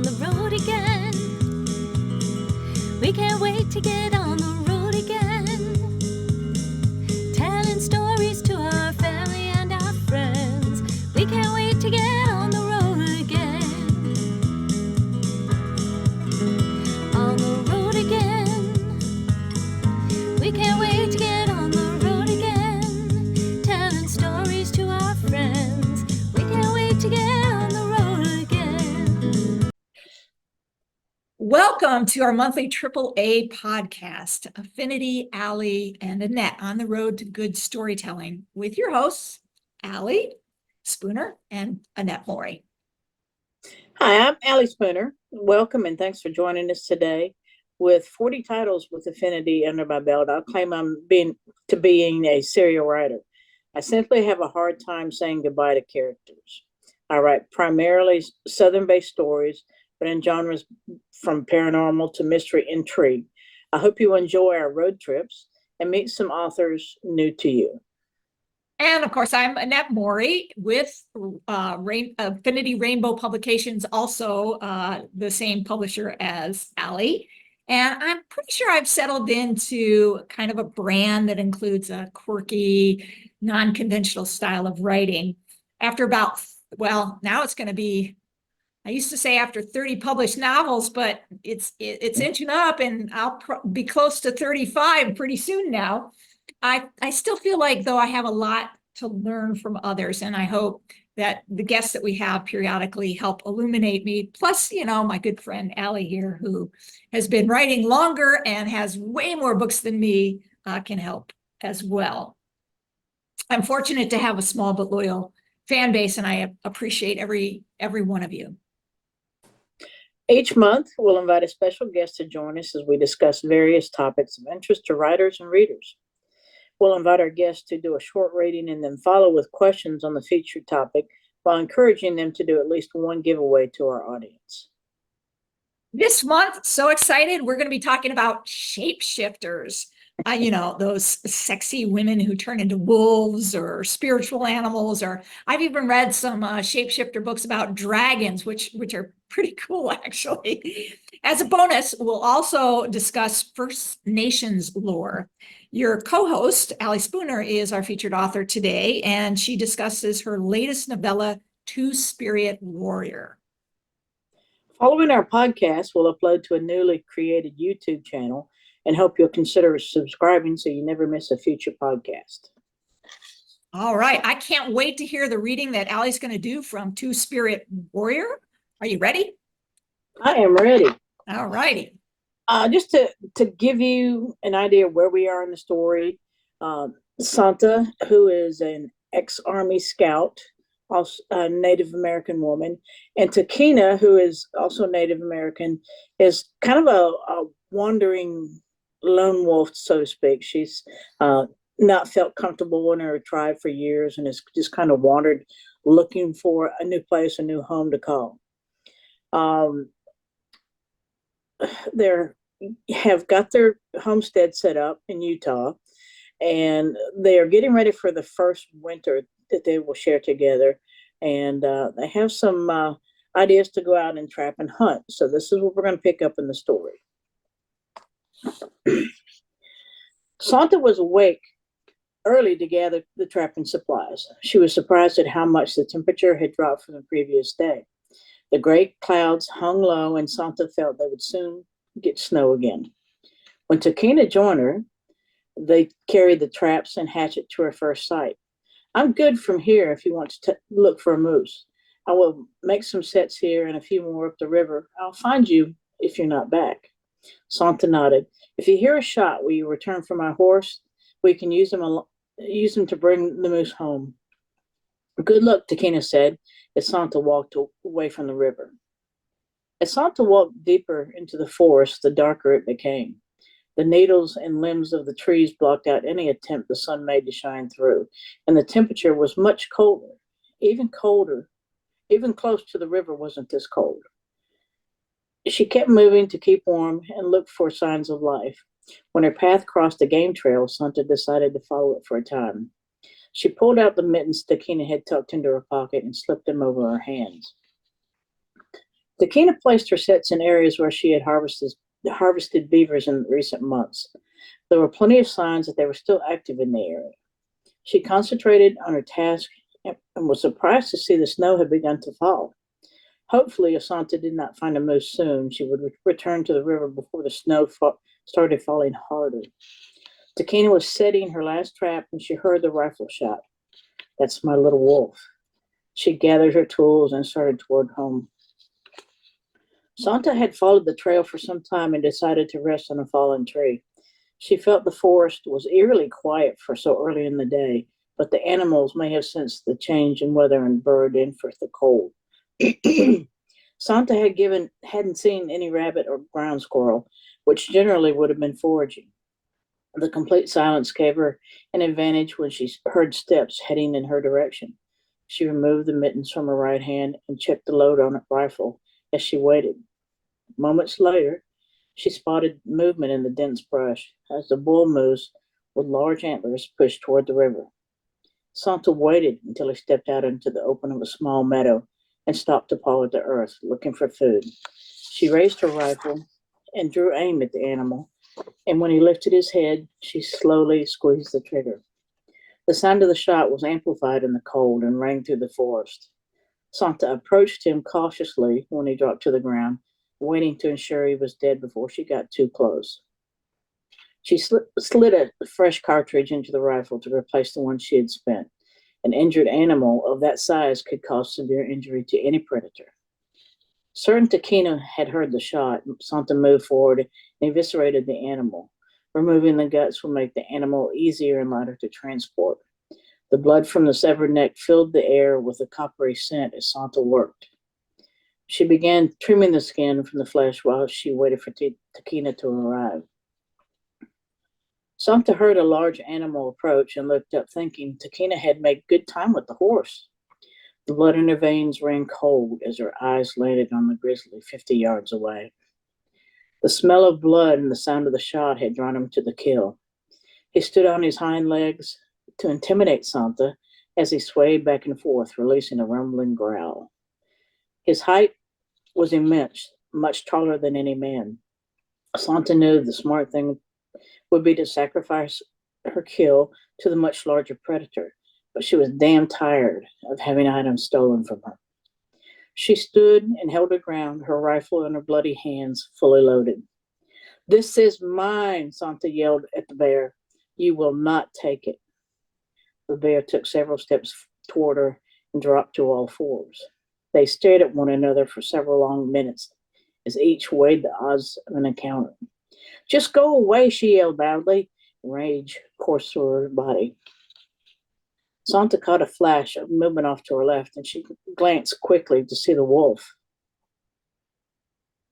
the road again. We can't wait to get on the road again. Telling stories to our family and our friends. We can't wait to get on the road again. On the road again. We can't wait to get on the road again. Telling stories to our friends. We can't wait to get on the road again. Welcome to our monthly AAA podcast, Affinity, Allie, and Annette on the road to good storytelling with your hosts, Allie Spooner and Annette Mori. Hi, I'm Allie Spooner. Welcome and thanks for joining us today. With 40 titles with Affinity under my belt, I'll claim I'm being a serial writer. I simply have a hard time saying goodbye to characters. I write primarily Southern-based stories, but in genres from paranormal to mystery intrigue. I hope you enjoy our road trips and meet some authors new to you. And of course, I'm Annette Mori with Affinity Rainbow Publications, also the same publisher as Allie. And I'm pretty sure I've settled into kind of a brand that includes a quirky, non-conventional style of writing. After about, well, now it's going to be, I used to say after 30 published novels, but it's inching up and I'll be close to 35 pretty soon now. I still feel like, though, I have a lot to learn from others, and I hope that the guests that we have periodically help illuminate me. Plus, my good friend Allie here, who has been writing longer and has way more books than me, can help as well. I'm fortunate to have a small but loyal fan base, and I appreciate every one of you. Each month, we'll invite a special guest to join us as we discuss various topics of interest to writers and readers. We'll invite our guests to do a short reading and then follow with questions on the featured topic while encouraging them to do at least one giveaway to our audience. This month, so excited, we're going to be talking about shapeshifters. Those sexy women who turn into wolves or spiritual animals, or I've even read some shapeshifter books about dragons, which are pretty cool, actually. As a bonus, we'll also discuss First Nations lore. Your co-host, Allie Spooner, is our featured author today, and she discusses her latest novella, Two-Spirit Warrior. Following our podcast, we'll upload to a newly created YouTube channel and hope you'll consider subscribing so you never miss a future podcast. All right. I can't wait to hear the reading that Allie's going to do from Two-Spirit Warrior. Are you ready? I am ready. All righty. Just to give you an idea of where we are in the story, Santa, who is an ex-Army scout, also a Native American woman, and Takina, who is also Native American, is kind of a wandering lone wolf, so to speak. She's not felt comfortable in her tribe for years and has just kind of wandered looking for a new place, a new home to call. They have got their homestead set up in Utah, and they are getting ready for the first winter that they will share together. And they have some ideas to go out and trap and hunt. So this is what we're going to pick up in the story. Santa was awake early to gather the trapping supplies. She was surprised at how much the temperature had dropped from the previous day. The gray clouds hung low, and Santa felt they would soon get snow again. When Takina joined her, they carried the traps and hatchet to her first sight. I'm good from here if you want to look for a moose. I will make some sets here and a few more up the river. I'll find you if you're not back. Santa nodded. If you hear a shot, will you return for my horse? We can use them to bring the moose home. Good luck, Takina said as Santa walked away from the river. As Santa walked deeper into the forest, the darker it became. The needles and limbs of the trees blocked out any attempt the sun made to shine through, and the temperature was much colder. Even close to the river wasn't this cold. She kept moving to keep warm and looked for signs of life. When her path crossed a game trail, Santa decided to follow it for a time. She pulled out the mittens Takina had tucked into her pocket and slipped them over her hands. Takina placed her sets in areas where she had harvested beavers in recent months. There were plenty of signs that they were still active in the area. She concentrated on her task and was surprised to see the snow had begun to fall. Hopefully, Asanta did not find a moose soon. She would return to the river before the snow started falling harder. Takina was setting her last trap when she heard the rifle shot. That's my little wolf. She gathered her tools and started toward home. Santa had followed the trail for some time and decided to rest on a fallen tree. She felt the forest was eerily quiet for so early in the day, but the animals may have sensed the change in weather and burrowed in for the cold. Santa hadn't seen any rabbit or ground squirrel, which generally would have been foraging. The complete silence gave her an advantage when she heard steps heading in her direction. She removed the mittens from her right hand and checked the load on her rifle as she waited. Moments later, she spotted movement in the dense brush as the bull moose with large antlers pushed toward the river. Santa waited until he stepped out into the open of a small meadow and stopped to paw at the earth, looking for food. She raised her rifle and drew aim at the animal, and when he lifted his head, she slowly squeezed the trigger. The sound of the shot was amplified in the cold and rang through the forest. Santa approached him cautiously when he dropped to the ground, waiting to ensure he was dead before she got too close. She slid a fresh cartridge into the rifle to replace the one she had spent. An injured animal of that size could cause severe injury to any predator. Certain Takina had heard the shot. Santa moved forward and eviscerated the animal. Removing the guts would make the animal easier and lighter to transport. The blood from the severed neck filled the air with a coppery scent as Santa worked. She began trimming the skin from the flesh while she waited for Takina to arrive. Santa heard a large animal approach and looked up, thinking Takina had made good time with the horse. The blood in her veins ran cold as her eyes landed on the grizzly 50 yards away. The smell of blood and the sound of the shot had drawn him to the kill. He stood on his hind legs to intimidate Santa as he swayed back and forth, releasing a rumbling growl. His height was immense, much taller than any man. Santa knew the smart thing would be to sacrifice her kill to the much larger predator, but she was damn tired of having items stolen from her. She stood and held her ground, her rifle in her bloody hands fully loaded. "This is mine," Santa yelled at the bear. "You will not take it." The bear took several steps toward her and dropped to all fours. They stared at one another for several long minutes as each weighed the odds of an encounter. "Just go away," she yelled loudly. Rage coursed through her body. Santa caught a flash of movement off to her left, and she glanced quickly to see the wolf.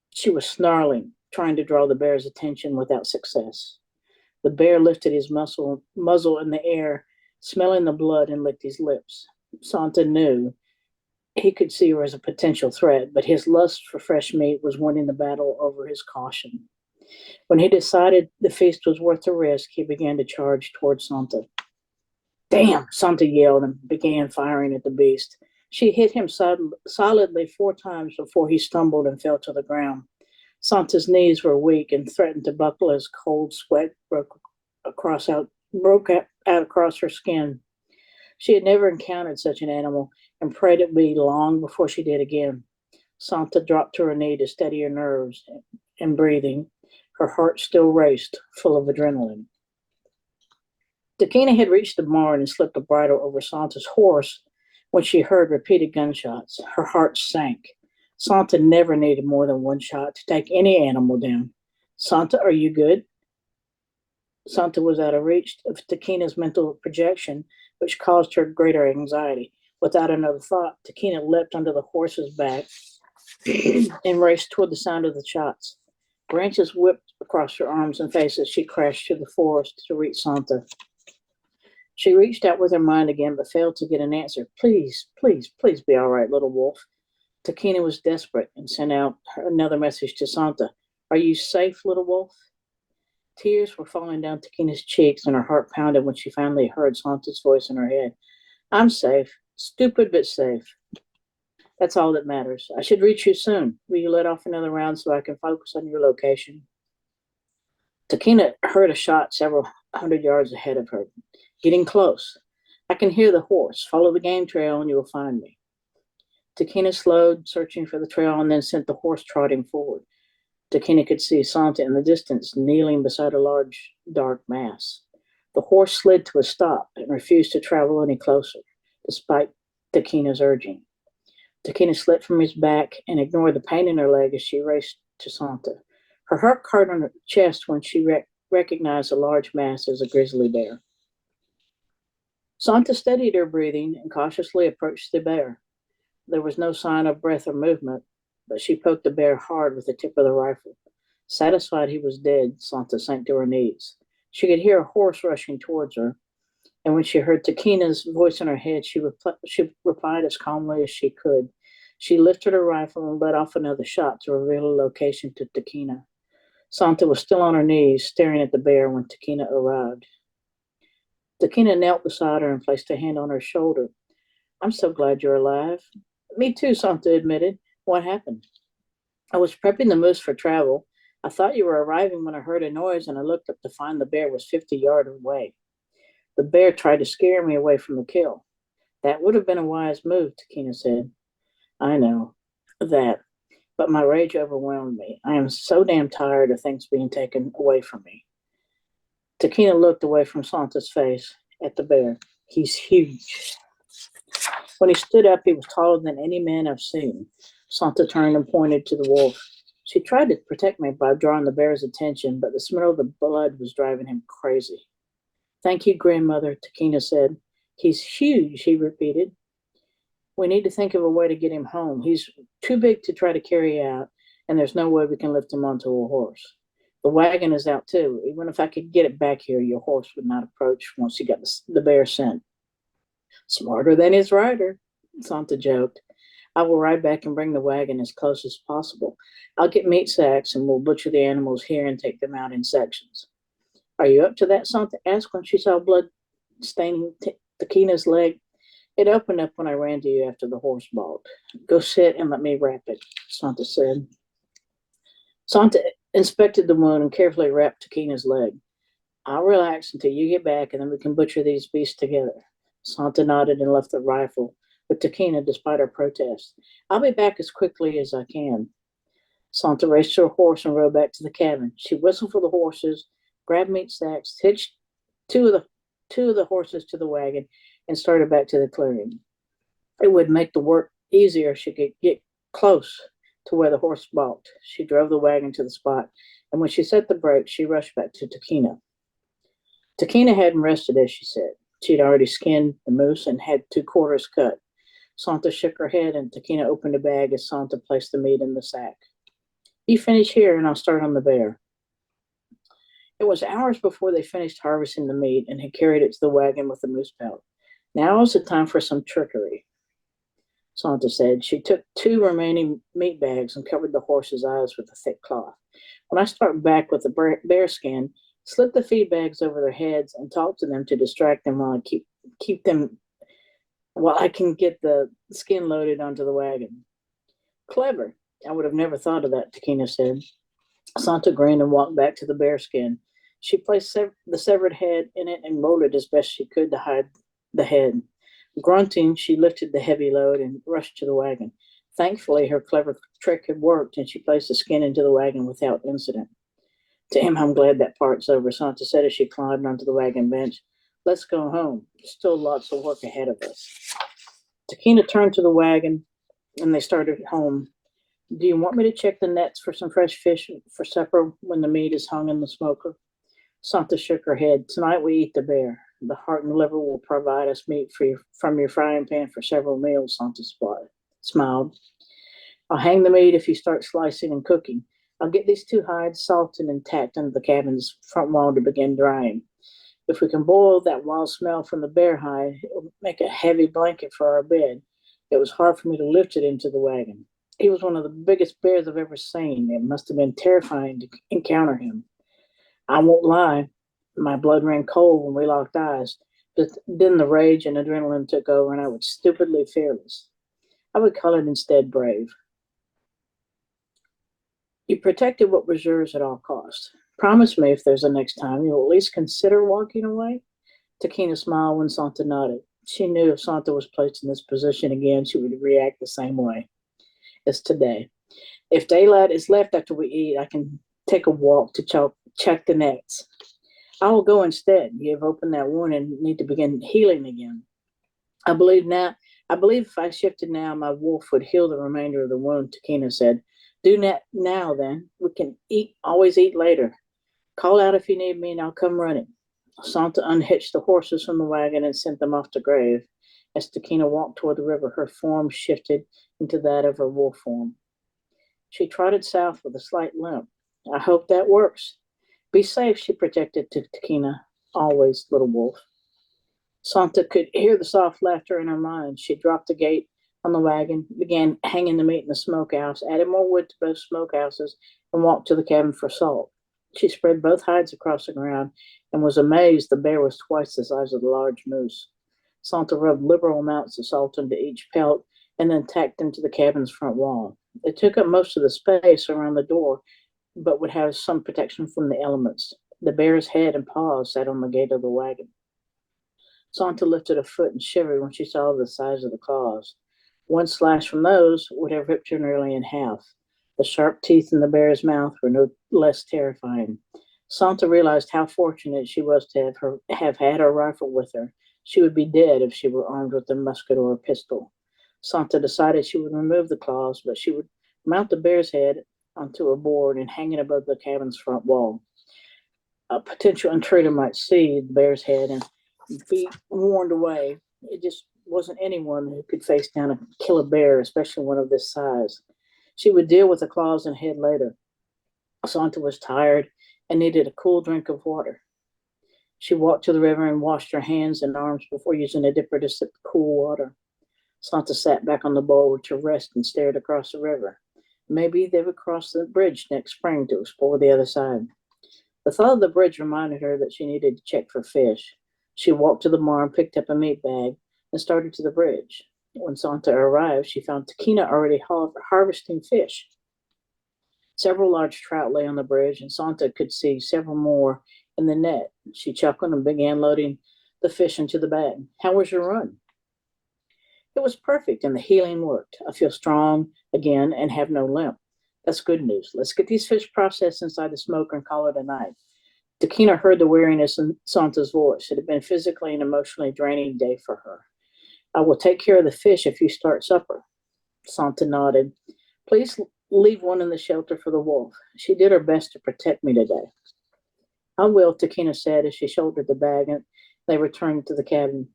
She was snarling, trying to draw the bear's attention without success. The bear lifted his muzzle in the air, smelling the blood, and licked his lips. Santa knew he could see her as a potential threat, but his lust for fresh meat was winning the battle over his caution. When he decided the feast was worth the risk, he began to charge toward Santa. "Damn!" Santa yelled and began firing at the beast. She hit him solidly 4 times before he stumbled and fell to the ground. Santa's knees were weak and threatened to buckle as cold sweat broke out across her skin. She had never encountered such an animal and prayed it would be long before she did again. Santa dropped to her knee to steady her nerves and breathing. Her heart still raced, full of adrenaline. Takina had reached the barn and slipped the bridle over Santa's horse when she heard repeated gunshots. Her heart sank. Santa never needed more than one shot to take any animal down. "Santa, are you good?" Santa was out of reach of Takina's mental projection, which caused her greater anxiety. Without another thought, Takina leapt onto the horse's back and raced toward the sound of the shots. Branches whipped across her arms and face as she crashed through the forest to reach Santa. She reached out with her mind again, but failed to get an answer. "Please, please, please be all right, little wolf." Takina was desperate and sent out another message to Santa. "Are you safe, little wolf?" Tears were falling down Takina's cheeks, and her heart pounded when she finally heard Santa's voice in her head. "I'm safe. Stupid, but safe." That's all that matters. I should reach you soon. Will you let off another round so I can focus on your location? Takina heard a shot several hundred yards ahead of her, getting close. I can hear the horse. Follow the game trail and you will find me. Takina slowed, searching for the trail, and then sent the horse trotting forward. Takina could see Santa in the distance, kneeling beside a large, dark mass. The horse slid to a stop and refused to travel any closer, despite Takina's urging. Takina slipped from his back and ignored the pain in her leg as she raced to Santa. Her heart caught on her chest when she recognized a large mass as a grizzly bear. Santa steadied her breathing and cautiously approached the bear. There was no sign of breath or movement, but she poked the bear hard with the tip of the rifle. Satisfied he was dead, Santa sank to her knees. She could hear a horse rushing towards her, and when she heard Takina's voice in her head, she replied as calmly as she could. She lifted her rifle and let off another shot to reveal a location to Takina. Santa was still on her knees, staring at the bear when Takina arrived. Takina knelt beside her and placed a hand on her shoulder. I'm so glad you're alive. Me too, Santa admitted. What happened? I was prepping the moose for travel. I thought you were arriving when I heard a noise and I looked up to find the bear was 50 yards away. The bear tried to scare me away from the kill. That would have been a wise move, Takina said. I know that, but my rage overwhelmed me. I am so damn tired of things being taken away from me. Takina looked away from Santa's face at the bear. He's huge. When he stood up, he was taller than any man I've seen. Santa turned and pointed to the wolf. She tried to protect me by drawing the bear's attention, but the smell of the blood was driving him crazy. Thank you, grandmother, Takina said. He's huge, he repeated. We need to think of a way to get him home. He's too big to try to carry out, and there's no way we can lift him onto a horse. The wagon is out too. Even if I could get it back here, your horse would not approach once he got the bear scent. Smarter than his rider, Santa joked. I will ride back and bring the wagon as close as possible. I'll get meat sacks and we'll butcher the animals here and take them out in sections. Are you up to that? Santa asked when she saw blood staining Takina's leg. It opened up when I ran to you after the horse balked. Go sit and let me wrap it, Santa said. Santa inspected the wound and carefully wrapped Takina's leg. I'll relax until you get back and then we can butcher these beasts together. Santa nodded and left the rifle with Takina despite her protest. I'll be back as quickly as I can. Santa raced her horse and rode back to the cabin. She whistled for the horses, grabbed meat sacks, hitched two of the horses to the wagon, and started back to the clearing. It would make the work easier if she could get close to where the horse balked. She drove the wagon to the spot, and when she set the brakes, she rushed back to Takina. Takina hadn't rested, as she said. She'd already skinned the moose and had 2 quarters cut. Santa shook her head, and Takina opened a bag as Santa placed the meat in the sack. You finish here, and I'll start on the bear. It was hours before they finished harvesting the meat and had carried it to the wagon with the moose pelt. Now is the time for some trickery, Santa said. She took 2 remaining meat bags and covered the horse's eyes with a thick cloth. When I start back with the bear skin, slip the feed bags over their heads and talk to them to distract them while I can get the skin loaded onto the wagon. Clever. I would have never thought of that, Takina said. Santa grinned and walked back to the bear skin. She placed the severed head in it and rolled it as best she could to hide the head. Grunting, she lifted the heavy load and rushed to the wagon. Thankfully, her clever trick had worked, and she placed the skin into the wagon without incident. Damn, I'm glad that part's over, Santa said as she climbed onto the wagon bench. Let's go home. There's still lots of work ahead of us. Takina turned to the wagon, and they started home. Do you want me to check the nets for some fresh fish for supper when the meat is hung in the smoker? Santa shook her head. Tonight we eat the bear. The heart and liver will provide us meat from your frying pan for several meals, Santa smiled. I'll hang the meat if you start slicing and cooking. I'll get these 2 hides salted and tacked under the cabin's front wall to begin drying. If we can boil that wild smell from the bear hide, it will make a heavy blanket for our bed. It was hard for me to lift it into the wagon. He was one of the biggest bears I've ever seen. It must have been terrifying to encounter him. I won't lie, my blood ran cold when we locked eyes, but then the rage and adrenaline took over and I was stupidly fearless. I would call it instead brave. You protected what was yours at all costs. Promise me if there's a next time you'll at least consider walking away. Takina smiled when Santa nodded. She knew if Santa was placed in this position again, she would react the same way as today. If daylight is left after we eat, I can take a walk to check the nets. I will go instead. You have opened that wound and need to begin healing again. I believe if I shifted now, my wolf would heal the remainder of the wound, Takina said. Do that now, then. We can always eat later. Call out if you need me, and I'll come running. Santa unhitched the horses from the wagon and sent them off to grave. As Takina walked toward the river, her form shifted into that of her wolf form. She trotted south with a slight limp. I hope that works. Be safe, she projected to Takina. Always, little wolf. Santa could hear the soft laughter in her mind. She dropped the gate on the wagon, began hanging the meat in the smokehouse, added more wood to both smokehouses, and walked to the cabin for salt. She spread both hides across the ground and was amazed the bear was twice the size of the large moose. Santa rubbed liberal amounts of salt into each pelt and then tacked them to the cabin's front wall. It took up most of the space around the door, but would have some protection from the elements. The bear's head and paws sat on the gate of the wagon. Santa lifted a foot and shivered when she saw the size of the claws. One slash from those would have ripped her nearly in half. The sharp teeth in the bear's mouth were no less terrifying. Santa realized how fortunate she was to have had her rifle with her. She would be dead if she were armed with a musket or a pistol. Santa decided she would remove the claws, but she would mount the bear's head onto a board and hang it above the cabin's front wall. A potential intruder might see the bear's head and be warned away. It just wasn't anyone who could face down and kill a bear, especially one of this size. She would deal with the claws and head later. Santa was tired and needed a cool drink of water. She walked to the river and washed her hands and arms before using a dipper to sip the cool water. Santa sat back on the boulder to rest and stared across the river. Maybe they would cross the bridge next spring to explore the other side. The thought of the bridge reminded her that she needed to check for fish. She walked to the barn, picked up a meat bag, and started to the bridge. When Santa arrived, she found Takina already harvesting fish. Several large trout lay on the bridge, and Santa could see several more in the net. She chuckled and began loading the fish into the bag. How was your run? It was perfect, and the healing worked. I feel strong again and have no limp. That's good news. Let's get these fish processed inside the smoker and call it a night. Takina heard the weariness in Santa's voice. It had been physically and emotionally draining day for her. I will take care of the fish if you start supper. Santa nodded. Please leave one in the shelter for the wolf. She did her best to protect me today. I will, Takina said as she shouldered the bag and they returned to the cabin.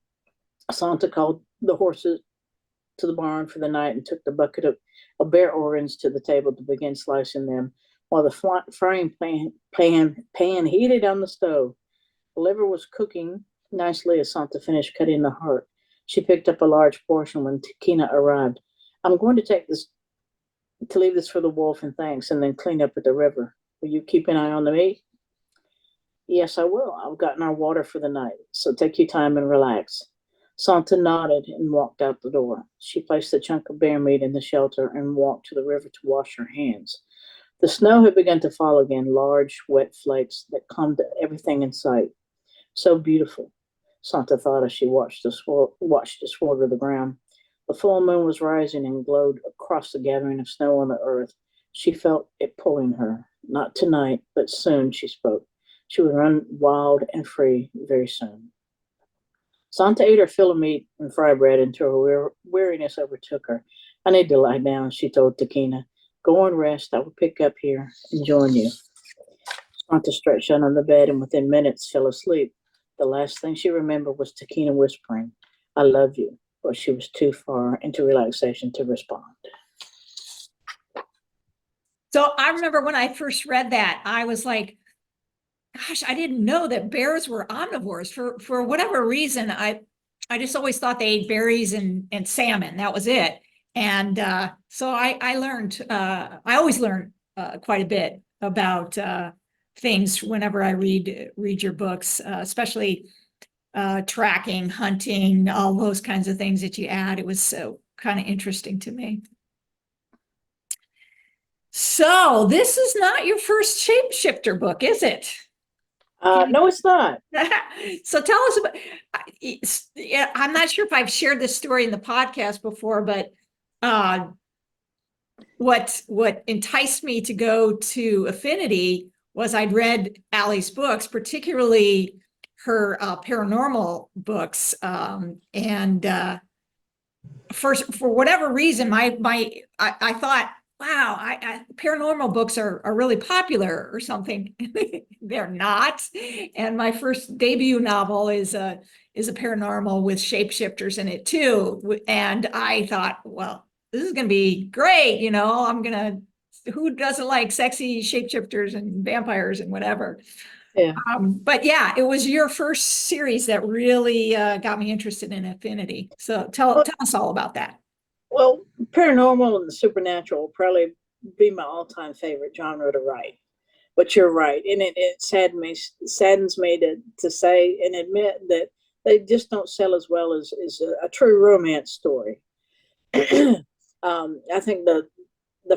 Santa called the horses to the barn for the night and took the bucket of bear organs to the table to begin slicing them while the frying pan heated on the stove. The liver was cooking nicely as Santa finished cutting the heart. She picked up a large portion when Takina arrived. I'm going to leave this for the wolf and thanks, and then clean up at the river. Will you keep an eye on the meat? Yes, I will. I've gotten our water for the night, so take your time and relax. Santa nodded and walked out the door. She placed the chunk of bear meat in the shelter and walked to the river to wash her hands. The snow had begun to fall again, large, wet flakes that clung to everything in sight. So beautiful, Santa thought as she watched it swirl to the ground. The full moon was rising and glowed across the gathering of snow on the earth. She felt it pulling her. Not tonight, but soon, she spoke. She would run wild and free very soon. Santa ate her fill of meat and fry bread until her weariness overtook her. I need to lie down, she told Takina. Go and rest. I will pick up here and join you. Santa stretched out on the bed and within minutes fell asleep. The last thing she remembered was Takina whispering, I love you, but she was too far into relaxation to respond. So I remember when I first read that, I was like, gosh, I didn't know that bears were omnivores. For whatever reason, I just always thought they ate berries and salmon. That was it. And so I learned, I always learn quite a bit about things whenever I read your books, especially tracking, hunting, all those kinds of things that you add. It was kind of interesting to me. So this is not your first shapeshifter book, is it? No, it's not. So tell us about, yeah, I'm not sure if I've shared this story in the podcast before, but what enticed me to go to Affinity was I'd read Allie's books, particularly her paranormal books, and for whatever reason, I thought, wow, paranormal books are really popular or something. They're not. And my first debut novel is a paranormal with shapeshifters in it too. And I thought, well, this is going to be great. Who doesn't like sexy shapeshifters and vampires and whatever? Yeah. But yeah, it was your first series that really got me interested in Affinity. So tell us all about that. Well, paranormal and the supernatural will probably be my all-time favorite genre to write. But you're right, and it saddens me to say and admit that they just don't sell as well as a true romance story. I think the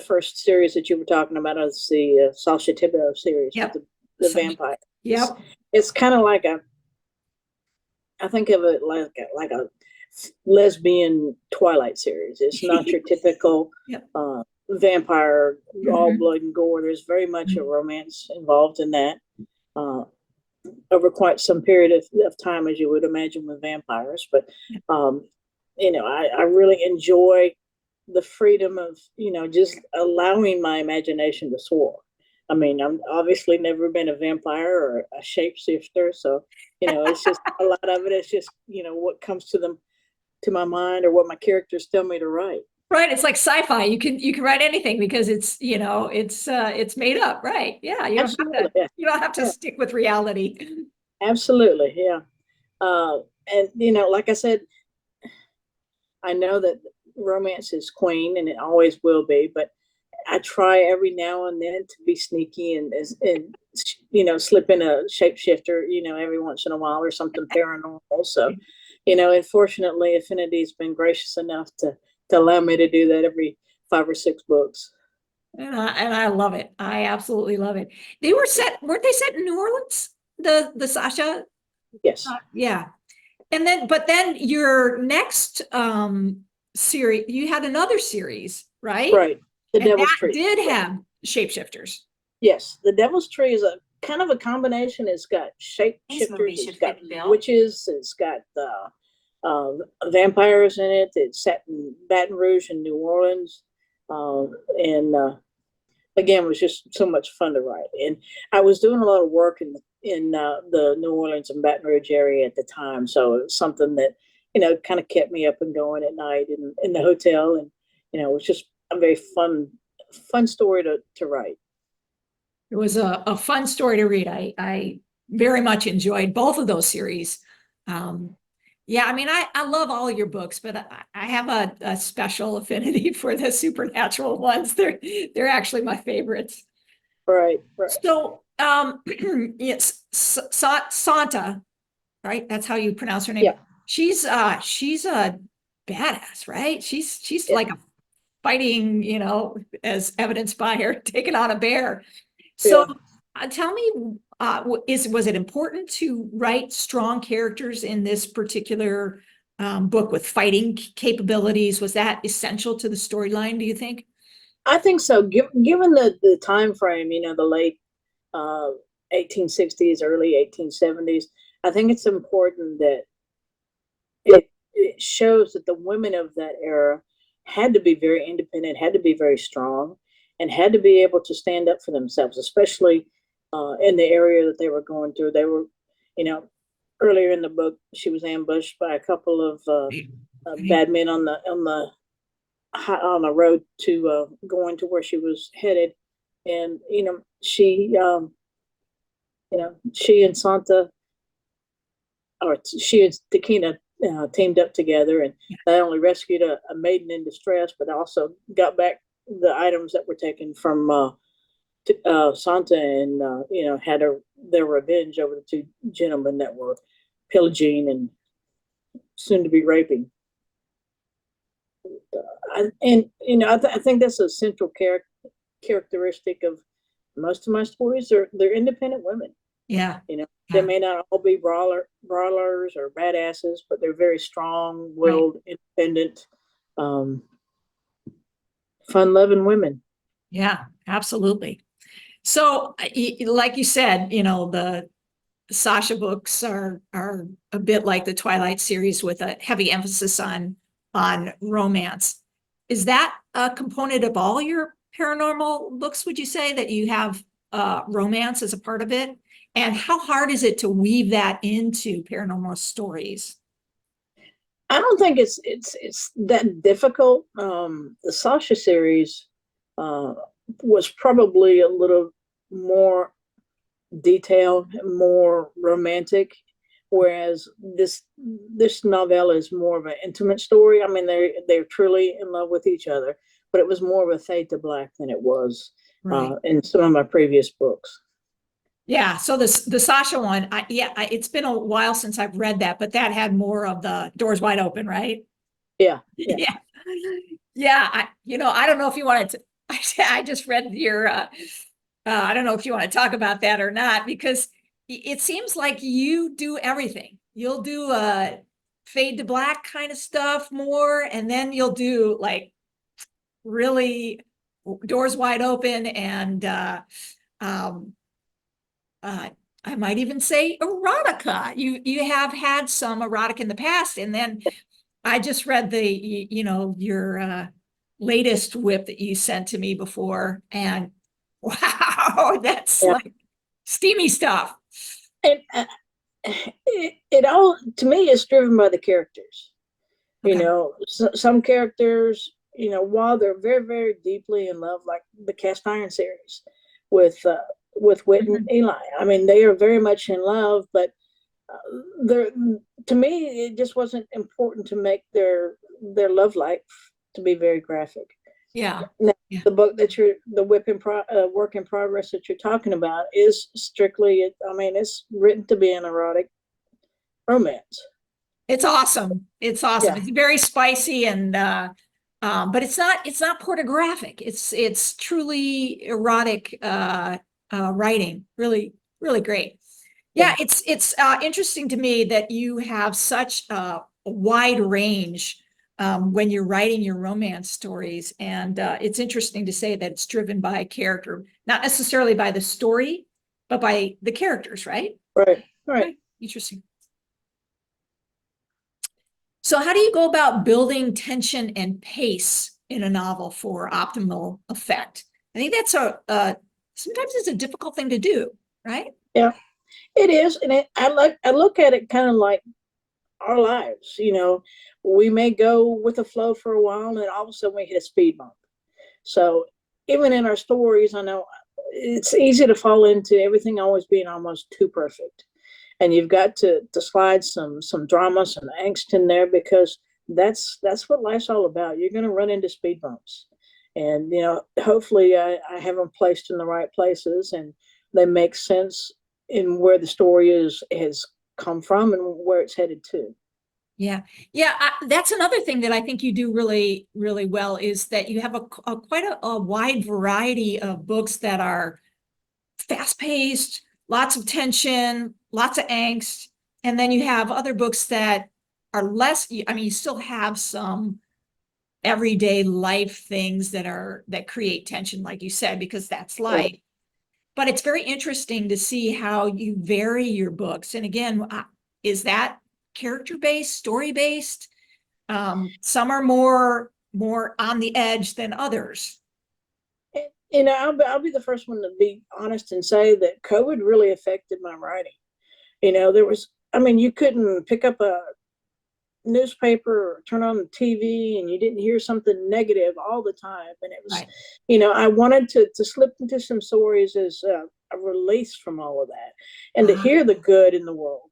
first series that you were talking about is the Sasha Thibodeau series Yep. with the vampire. Yep. It's kind of like I think of it like a lesbian Twilight series. It's not your typical Yep. Vampire, all blood and gore. There's very much a romance involved in that over quite some period of time, as you would imagine with vampires. But I really enjoy the freedom of just allowing my imagination to soar. I mean, I'm obviously never been a vampire or a shapeshifter, so it's just a lot of it. It's just what comes to my mind or what my characters tell me to write. Right, it's like sci-fi. You can write anything because it's made up, right? Yeah, you don't have to stick with reality. Absolutely, yeah. And like I said, I know that romance is queen, and it always will be. But I try every now and then to be sneaky and slip in a shapeshifter, every once in a while or something paranormal. So, unfortunately, Affinity's been gracious enough to allow me to do that every 5 or 6 books. And I love it. I absolutely love it. Weren't they set in New Orleans? The Sasha? Yes. Yeah. But then your next series, you had another series, right? Right. The And Devil's that Tree did have shapeshifters. Yes, the Devil's Tree is a kind of a combination. It's got shapeshifters, it's got witches, it's got vampires in it. It's set in Baton Rouge and New Orleans, and again, it was just so much fun to write. And I was doing a lot of work in the New Orleans and Baton Rouge area at the time, so it was something that kind of kept me up and going at night in the hotel, and it was just a very fun story to write. It was a fun story to read. I very much enjoyed both of those series. Yeah, I mean, I love all your books, but I have a special affinity for the supernatural ones. They're actually my favorites. Right. So, yes, Santa, right? That's how you pronounce her name. Yeah. She's a badass, right? She's like a fighting, as evidenced by her taking on a bear. So tell me, was it important to write strong characters in this particular book with fighting capabilities? Was that essential to the storyline, do you think? I think so. Given the time frame, the late 1860s, early 1870s, I think it's important that it shows that the women of that era had to be very independent, had to be very strong, and had to be able to stand up for themselves, especially in the area that they were going through. They were, earlier in the book, she was ambushed by a couple of bad men on the road to going to where she was headed, and she and Santa, or she and Takina teamed up together, and not only rescued a maiden in distress, but also got back the items that were taken from Santa, and had their revenge over the 2 gentlemen that were pillaging and soon to be raping. And I think that's a central characteristic of most of my stories. They're independent women. Yeah. They Yeah. may not all be brawlers or badasses, but they're very strong Right. willed, independent, um, fun loving women. Yeah, absolutely. So, like you said, the Sasha books are a bit like the Twilight series with a heavy emphasis on romance. Is that a component of all your paranormal books, would you say, that you have romance as a part of it? And how hard is it to weave that into paranormal stories? I don't think it's that difficult. The Sasha series uh, was probably a little more detailed, more romantic, whereas this novella is more of an intimate story. I mean, they're truly in love with each other, but it was more of a fade to black than it was Right. in some of my previous books. Yeah. So the Sasha one, it's been a while since I've read that, but that had more of the doors wide open, right? Yeah, yeah, Yeah. Yeah. I don't know if you wanted to, I just read your, I don't know if you want to talk about that or not, because it seems like you do everything. You'll do fade to black kind of stuff more, and then you'll do like really doors wide open and um, uh, I might even say erotica. You have had some erotic in the past, and then I just read your latest whip that you sent to me before, and wow, that's yeah. like steamy stuff. And it all to me is driven by the characters. Okay. Some characters, while they're very, very deeply in love, like the Cast Iron series with Whit and Mhm. Eli. I mean, they are very much in love, but they're to me, it just wasn't important to make their love life to be very graphic. Yeah. Now, Yeah. the work in progress that you're talking about is strictly. I mean, it's written to be an erotic romance. It's awesome. It's awesome. Yeah, It's very spicy and but it's not pornographic. It's truly erotic writing. Really, really great. Yeah, yeah. it's interesting to me that you have such a wide range when you're writing your romance stories, and it's interesting to say that it's driven by character, not necessarily by the story, but by the characters, right? Right, right. Okay, interesting. So, how do you go about building tension and pace in a novel for optimal effect? I think that's sometimes it's a difficult thing to do, right? Yeah, it is, and I look at it kind of like our lives. We may go with the flow for a while, and then all of a sudden we hit a speed bump. So even in our stories, I know it's easy to fall into everything always being almost too perfect, and you've got to slide some drama, some angst in there because that's what life's all about. You're going to run into speed bumps, and hopefully I have them placed in the right places and they make sense in where the story has come from and where it's headed to. Yeah, yeah. That's another thing that I think you do really, really well is that you have quite a wide variety of books that are fast paced, lots of tension, lots of angst, and then you have other books that are less. I mean, you still have some everyday life things that create tension, like you said, because that's Yeah. life. But it's very interesting to see how you vary your books. And again, is that character based, story based? Some are more on the edge than others. I'll be the first one to be honest and say that COVID really affected my writing. There was, I mean, you couldn't pick up a newspaper or turn on the TV and you didn't hear something negative all the time. And it was, Right. I wanted to slip into some stories as a release from all of that and to Uh-huh. hear the good in the world.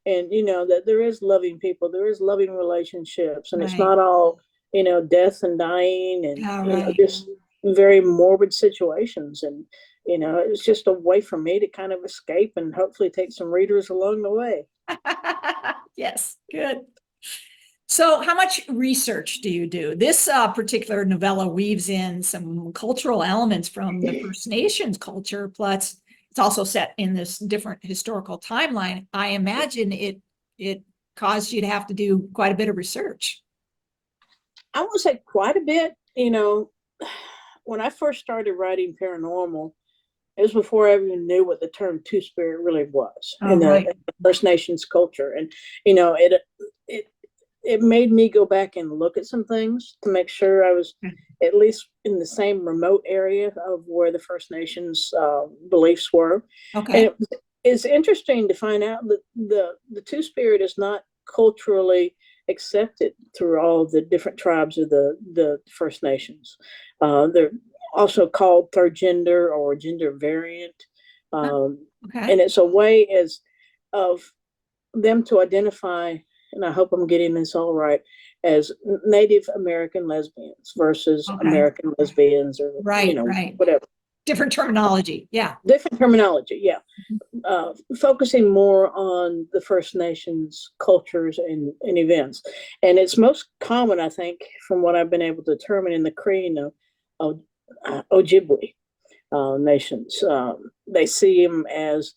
And, that there is loving people, there is loving relationships, and it's Right. not all, death and dying and, Yeah, right. just very morbid situations. And, it was just a way for me to kind of escape and hopefully take some readers along the way. Yes, good. So how much research do you do? This particular novella weaves in some cultural elements from the First Nations culture, plus it's also set in this different historical timeline. I imagine it caused you to have to do quite a bit of research. I won't say quite a bit. When I first started writing paranormal, it was before I even knew what the term two spirit really was Oh, right. in the First Nations culture, and it it made me go back and look at some things to make sure I was at least in the same remote area of where the First Nations beliefs were. Okay. And it's interesting to find out that the two spirit is not culturally accepted through all the different tribes of the First Nations. They're also called third gender or gender variant, Okay. and it's a way as of them to identify, and I hope I'm getting this all right, as Native American lesbians versus Okay. American lesbians, or Right. Right. whatever. Different terminology. Yeah. Different terminology, yeah. Focusing more on the First Nations cultures and events. And it's most common, I think, from what I've been able to determine in the Cree of Ojibwe nations. They see them as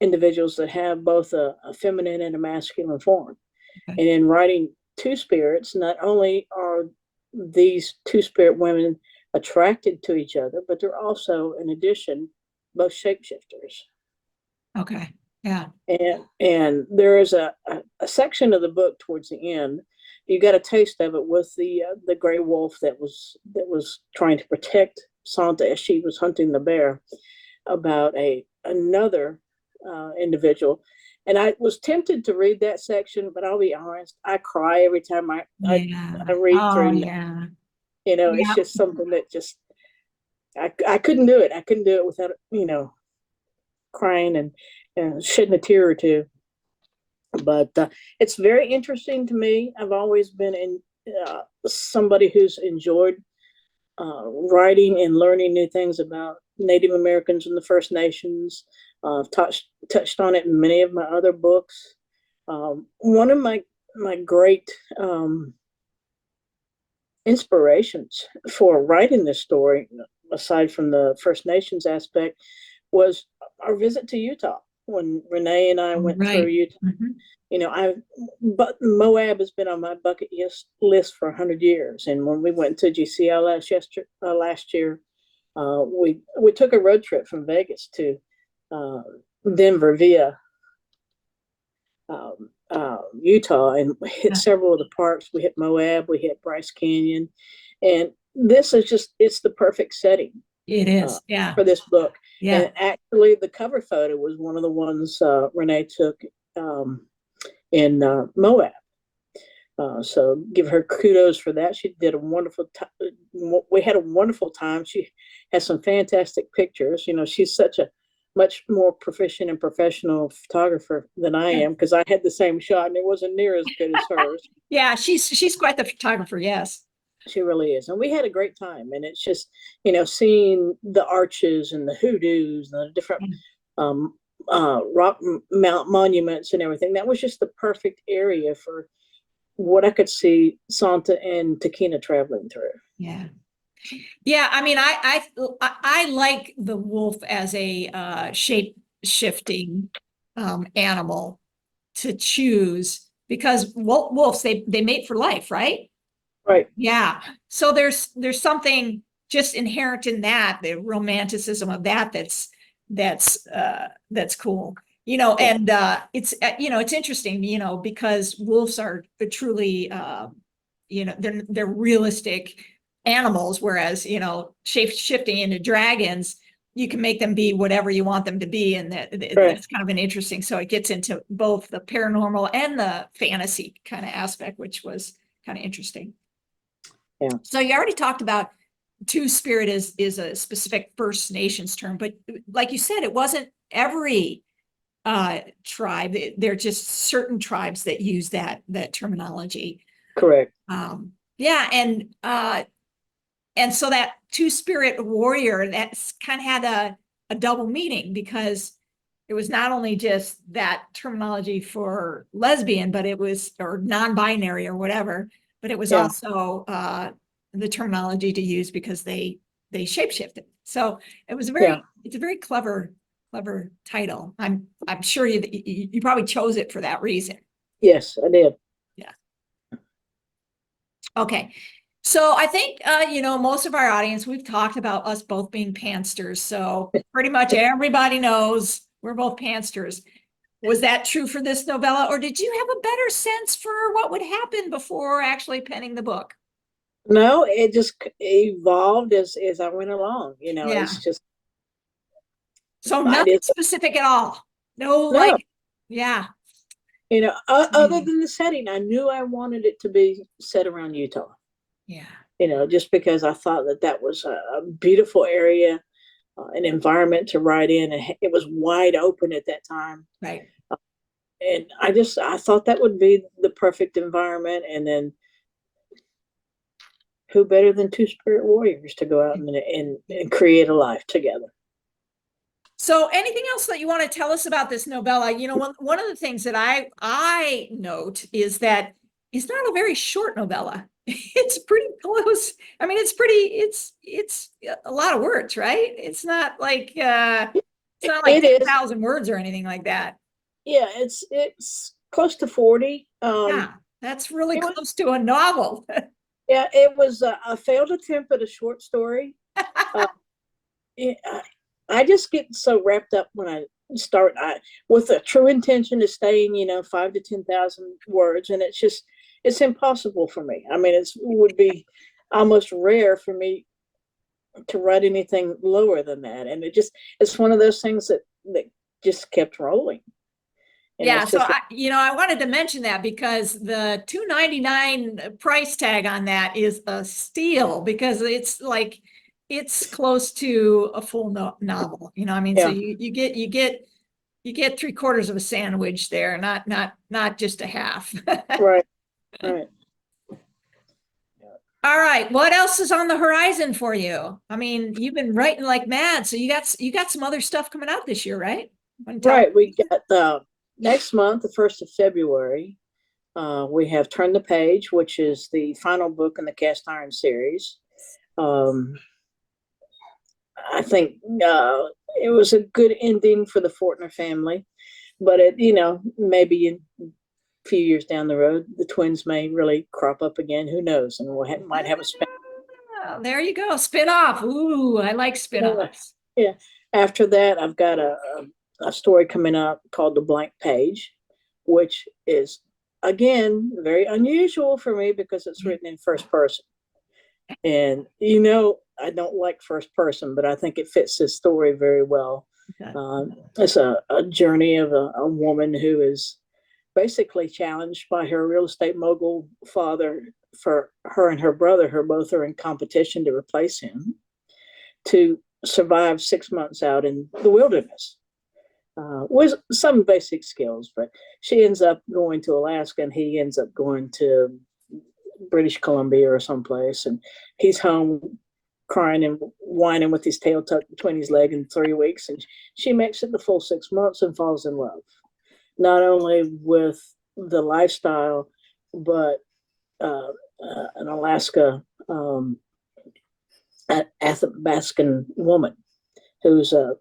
individuals that have both a feminine and a masculine form. Okay. And in writing two spirits, not only are these two spirit women attracted to each other, but they're also, in addition, both shapeshifters. Okay. Yeah. And there is a section of the book towards the end. You got a taste of it with the gray wolf that was trying to protect Santa as she was hunting the bear, about another individual. And I was tempted to read that section, but I'll be honest, I cry every time Yeah. I read Oh, through. yeah. It's Yeah. just something that just I couldn't do it. I couldn't do it without crying and shedding a tear or two. But it's very interesting to me. I've always been somebody who's enjoyed writing and learning new things about Native Americans and the First Nations. I've touched on it in many of my other books. One of my great inspirations for writing this story, aside from the First Nations aspect, was our visit to Utah when Renee and I went through Right. Utah. But Moab has been on my bucket list for 100 years. And when we went to GCL last year, we took a road trip from Vegas to Denver via Utah, and hit several of the parks. We hit Moab, we hit Bryce Canyon, and this is it's the perfect setting. It is. Yeah. For this book. Yeah. And actually, the cover photo was one of the ones Renee took in Moab. So give her kudos for that. She did a wonderful time. We had a wonderful time. She has some fantastic pictures. She's such a much more proficient and professional photographer than I am, because I had the same shot and it wasn't near as good as hers. Yeah, she's quite the photographer. Yes. She really is. And we had a great time. And it's just, seeing the arches and the hoodoos and the different rock monuments and everything. That was just the perfect area for what I could see Santa and Takina traveling through. Yeah. Yeah. I mean, I like the wolf as a shape shifting animal to choose, because wolves, they mate for life, right? Right. Yeah. So there's something just inherent in that, the romanticism of that's cool. And it's interesting, because wolves are truly they're realistic animals, whereas shape shifting into dragons, you can make them be whatever you want them to be, and that's kind of an interesting. So it gets into both the paranormal and the fantasy kind of aspect, which was kind of interesting. Yeah. So you already talked about two spirit is a specific First Nations term, but like you said, it wasn't every tribe. They're just certain tribes that use that terminology. Correct. Yeah, and so that two spirit warrior, that's kind of had a double meaning, because it was not only just that terminology for lesbian, but it was, or non-binary or whatever, but it was Yeah. also the terminology to use because they shapeshifted. So it was Yeah. it's a very clever title. I'm sure you probably chose it for that reason. Yes, I did. Yeah. Okay. So I think, most of our audience, we've talked about us both being pansters. So pretty much everybody knows we're both pansters. Was that true for this novella, or did you have a better sense for what would happen before actually penning the book? No, it just evolved as I went along. Yeah. It's just, So I nothing did. specific at all. No, No, yeah. other than the setting, I knew I wanted it to be set around Utah. Yeah. Just because I thought that was a beautiful area, an environment to write in, and it was wide open at that time. Right. And I thought that would be the perfect environment. And then who better than two spirit warriors to go out and create a life together? So anything else that you want to tell us about this novella? One of the things that I note is that it's not a very short novella. It's pretty close. I mean, it's a lot of words, right? It's not like It is. 10,000 words or anything like that. Yeah, it's close to 40. Yeah, that's really It was, close to a novel. yeah, it was a failed attempt at a short story. Uh, it, I just get so wrapped up when I start with a true intention of staying, 5 to 10,000 words, and it's impossible for me. I mean, it would be almost rare for me to write anything lower than that, and it's one of those things that just kept rolling. And Yeah, it's so just I wanted to mention that because the $2.99 price tag on that is a steal because it's close to a full novel. I mean, so yeah, you get 3/4 of a sandwich there, not just a half. right, right. All right, what else is on the horizon for you? I mean, you've been writing like mad, so you got some other stuff coming out this year, right? Right. We got the next month, the 1st of February. We have Turn the Page, which is the final book in the Cast Iron series. I think it was a good ending for the Fortner family, but maybe a few years down the road, the twins may really crop up again. Who knows? And might have a spin. There you go, spin-off. Ooh, I like spin-offs. Yeah. After that, I've got a story coming up called The Blank Page, which is, again, very unusual for me because it's written in first person. And, I don't like first person, but I think it fits this story very well. It's a journey of a woman who is basically challenged by her real estate mogul father. For her and her brother, both are in competition to replace him, to survive 6 months out in the wilderness with some basic skills. But she ends up going to Alaska and he ends up going to British Columbia or someplace. And he's home crying and whining with his tail tucked between his leg in 3 weeks. And she makes it the full 6 months and falls in love, not only with the lifestyle, but an Alaska Athabascan woman who's a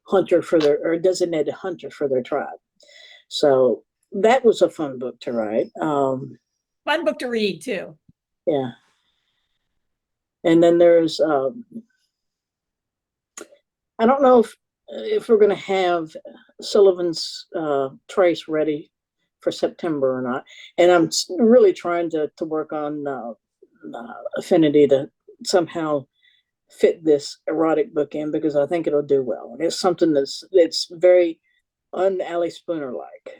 hunter or designated hunter for their tribe. So that was a fun book to write. Fun book to read too. Yeah. And then there's, I don't know if we're going to have Sullivan's Trace ready for September or not. And I'm really trying to work on Affinity to somehow fit this erotic book in because I think it'll do well. It's something that's very un-Allie Spooner like.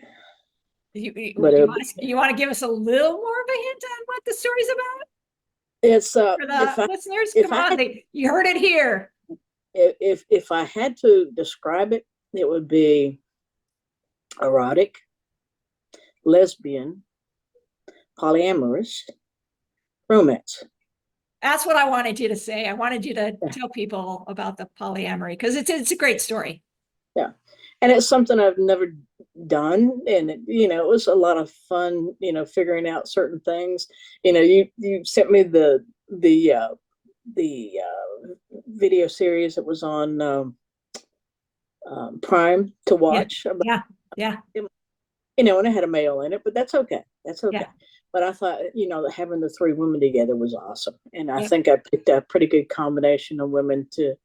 You want to give us a little more of a hint on what the story's about? It's For the listeners, come on, you heard it here. If I had to describe it, it would be erotic, lesbian, polyamorous, romance. That's what I wanted you to say. I wanted you to tell people about the polyamory because it's a great story. Yeah. And it's something I've never done. And, it was a lot of fun, figuring out certain things. You sent me the video series that was on Prime to Yeah, watch about, yeah, yeah, and it had a male in it, but that's okay. That's okay. yeah, But I thought, that having the three women together was awesome. And I yeah. think I picked a pretty good combination of women to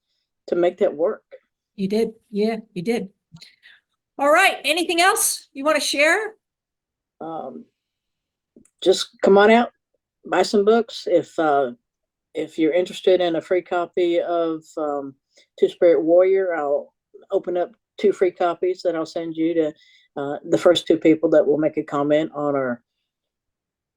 make that work. You did. Yeah, you did. All right. Anything else you want to share? Um, just come on out, buy some books. If you're interested in a free copy of Two Spirit Warrior, I'll open up 2 free copies that I'll send you to the first 2 people that will make a comment on our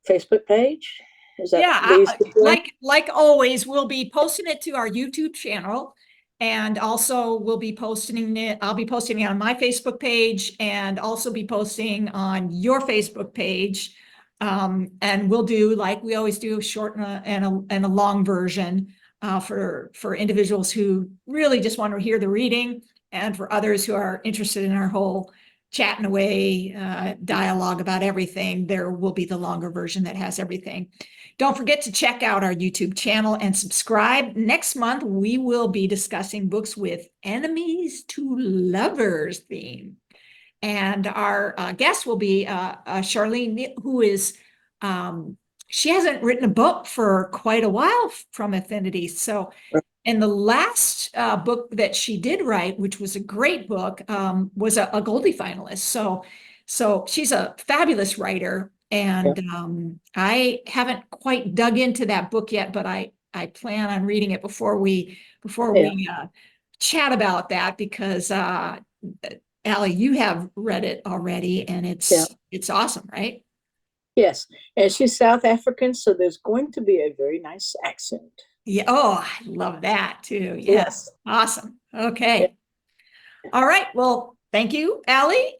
Facebook page. Is that Yeah, these people? like always, we'll be posting it to our YouTube channel, and also we'll be posting it. I'll be posting it on my Facebook page, and also be posting on your Facebook page. And we'll do like we always do, a short and a long version for individuals who really just want to hear the reading, and for others who are interested in our whole chatting away dialogue about everything. There will be the longer version that has everything. Don't forget to check out our YouTube channel and subscribe. Next month, we will be discussing books with enemies to lovers theme. And our guest will be Charlene, who is, she hasn't written a book for quite a while from Affinity. So, and the last book that she did write, which was a great book, was a Goldie finalist. So she's a fabulous writer, Yeah. and I haven't quite dug into that book yet, but I plan on reading it before we Yeah. chat about that, because Allie, you have read it already, and Yeah. it's awesome, right? Yes. And she's South African, so there's going to be a very nice accent. Yeah. Oh, I love that too. Yeah. Yes. Awesome. Yeah. Okay. All right. Well, thank you, Allie.